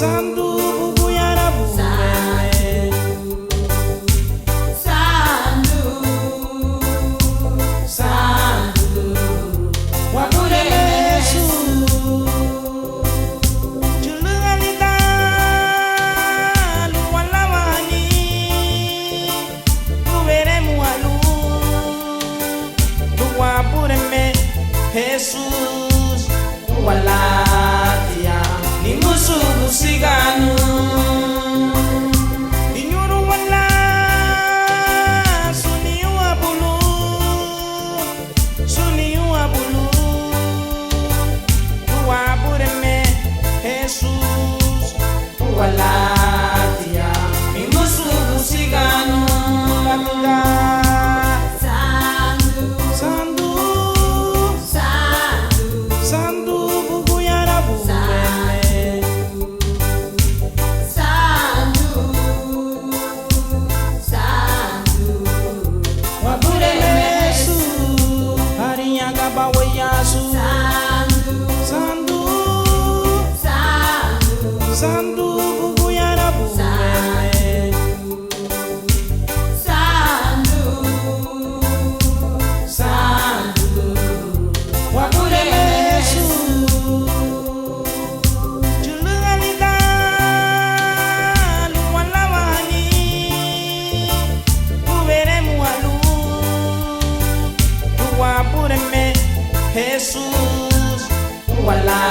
Sandu bubu yara bubele Sandu Sandu wabule Yesu julungalita luwalawani luwere mualu luwabure me Jesus walatia ni musugu siganu inyuru wala suniwa bulu wabure me Jesus walatia ni musugu siganu latuga Sandu sandu Sandu sandu bubu yara bubele Sandu Sandu wabure Yesu harinya gabawe yasu Sandu sandu Sandu sandu bubu yara bubele Sandu sandu wabure Yesu julungalita luwalawani ubere mualu wabure me Jesus wala